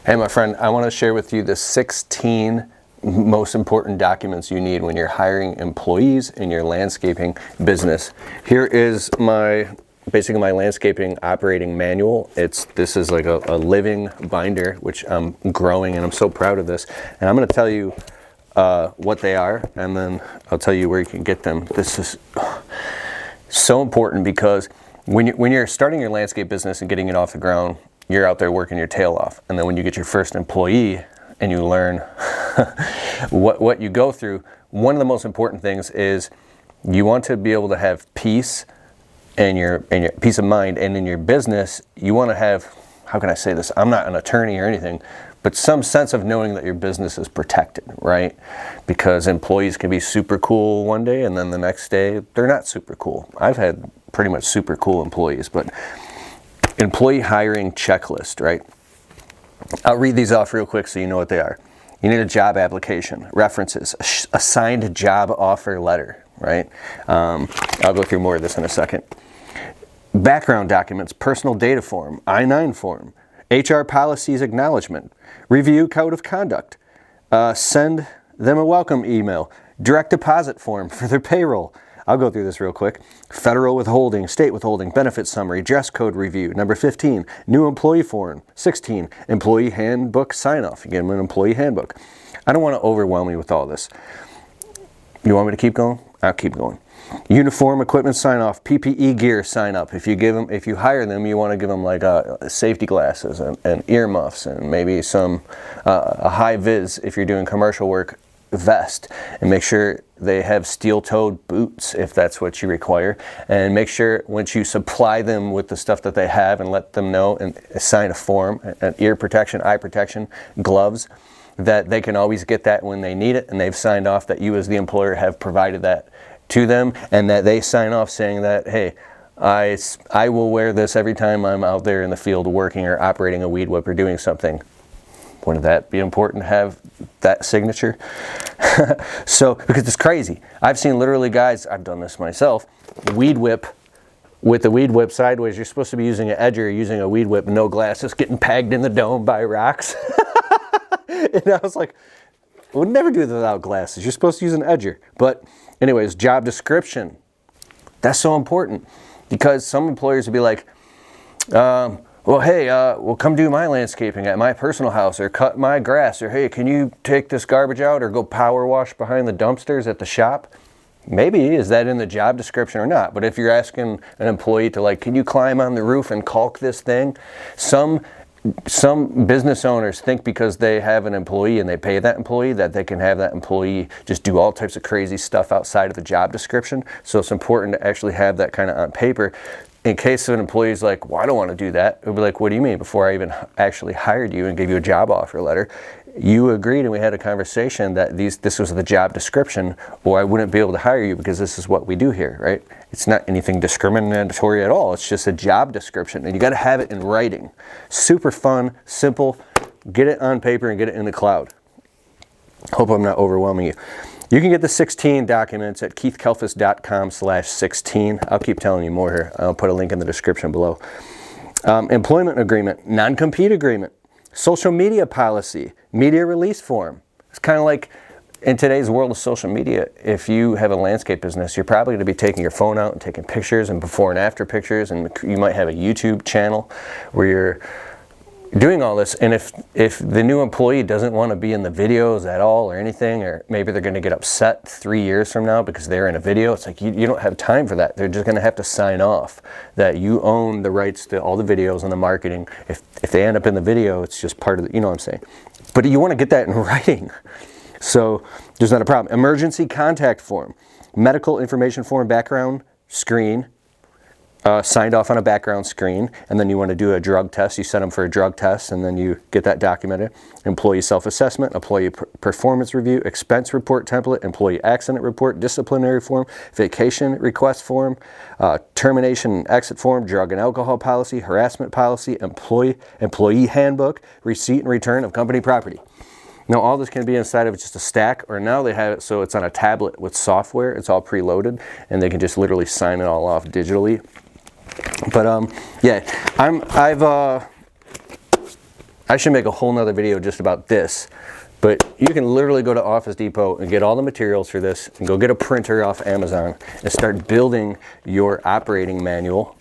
Hey, my friend, I want to share with you the 16 most important documents you need when you're hiring employees in your landscaping business. Here is basically my landscaping operating manual. This is like a living binder, which I'm growing, and I'm so proud of this. And I'm going to tell you what they are, and then I'll tell you where you can get them. This is so important because when you're starting your landscape business and getting it off the ground, you're out there working your tail off. And then when you get your first employee and you learn what you go through, one of the most important things is you want to be able to have peace and your peace of mind. And in your business, you want to have, how can I say this? I'm not an attorney or anything, but some sense of knowing that your business is protected, right? Because employees can be super cool one day and then the next day they're not super cool. I've had pretty much super cool employees, but employee hiring checklist, right? I'll read these off real quick so you know what they are. You need a job application, references, a signed job offer letter, right? I'll go through more of this in a second. Background documents, personal data form, I-9 form, HR policies acknowledgement, review code of conduct, send them a welcome email, direct deposit form for their payroll. I'll go through this real quick. Federal withholding, state withholding, benefit summary, dress code review. Number 15, new employee form. 16, employee handbook sign-off. You give them an employee handbook. I don't want to overwhelm you with all this. You want me to keep going? I'll keep going. Uniform equipment sign-off, PPE gear sign-up. If you hire them, you want to give them like safety glasses and earmuffs and maybe some a high-vis if you're doing commercial work vest, and make sure they have steel-toed boots if that's what you require, and make sure once you supply them with the stuff that they have and let them know and sign a form, an ear protection, eye protection, gloves, that they can always get that when they need it, and they've signed off that you as the employer have provided that to them, and that they sign off saying that, hey, I will wear this every time I'm out there in the field working or operating a weed whip or doing something. Wouldn't that be important to have that signature? So, because it's crazy. I've seen literally guys, I've done this myself, weed whip with the weed whip sideways. You're supposed to be using an edger, you're using a weed whip, no glasses, getting pegged in the dome by rocks. And I was like, I would never do this without glasses. You're supposed to use an edger. But anyways, job description. That's so important because some employers would be like, well, hey, well, come do my landscaping at my personal house, or cut my grass, or hey, can you take this garbage out, or go power wash behind the dumpsters at the shop? Maybe, is that in the job description or not? But if you're asking an employee to like, can you climb on the roof and caulk this thing? Some business owners think because they have an employee and they pay that employee that they can have that employee just do all types of crazy stuff outside of the job description. So it's important to actually have that kind of on paper. In case an employee's like, well, I don't want to do that. It would be like, what do you mean? Before I even actually hired you and gave you a job offer letter, you agreed and we had a conversation that this was the job description, or I wouldn't be able to hire you because this is what we do here, right? It's not anything discriminatory at all. It's just a job description, and you got to have it in writing. Super fun, simple. Get it on paper and get it in the cloud. Hope I'm not overwhelming you. You can get the 16 documents at keithkalfas.com/16. I'll keep telling you more here. I'll put a link in the description below. Employment agreement, non-compete agreement, social media policy, media release form. It's kind of like in today's world of social media, if you have a landscape business, you're probably going to be taking your phone out and taking pictures and before and after pictures, and you might have a YouTube channel where you're doing all this. And if the new employee doesn't want to be in the videos at all or anything, or maybe they're going to get upset 3 years from now because they're in a video, it's like you don't have time for that. They're just going to have to sign off that you own the rights to all the videos and the marketing. If they end up in the video, it's just part of the, you know what I'm saying. But you want to get that in writing. So there's not a problem. Emergency contact form, medical information form, background screen, signed off on a background screen, and then you want to do a drug test. You send them for a drug test, and then you get that documented. Employee self-assessment, employee performance review, expense report template, employee accident report, disciplinary form, vacation request form, termination and exit form, drug and alcohol policy, harassment policy, employee handbook, receipt and return of company property. Now, all this can be inside of just a stack, or now they have it so it's on a tablet with software. It's all preloaded, and they can just literally sign it all off digitally. But yeah, I should make a whole nother video just about this, but you can literally go to Office Depot and get all the materials for this and go get a printer off Amazon and start building your operating manual.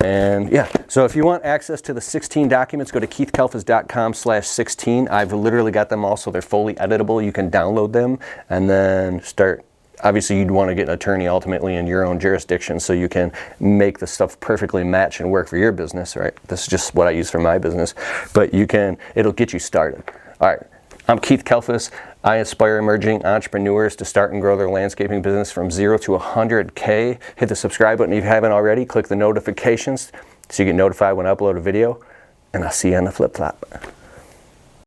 And yeah, so if you want access to the 16 documents, go to keithkalfas.com/16. I've literally got them all, so they're fully editable. You can download them and then start. Obviously, you'd want to get an attorney ultimately in your own jurisdiction so you can make the stuff perfectly match and work for your business, right? This is just what I use for my business, but it'll get you started. All right, I'm Keith Kalfas. I inspire emerging entrepreneurs to start and grow their landscaping business from 0 to 100K. Hit the subscribe button if you haven't already. Click the notifications so you get notified when I upload a video, and I'll see you on the flip flop.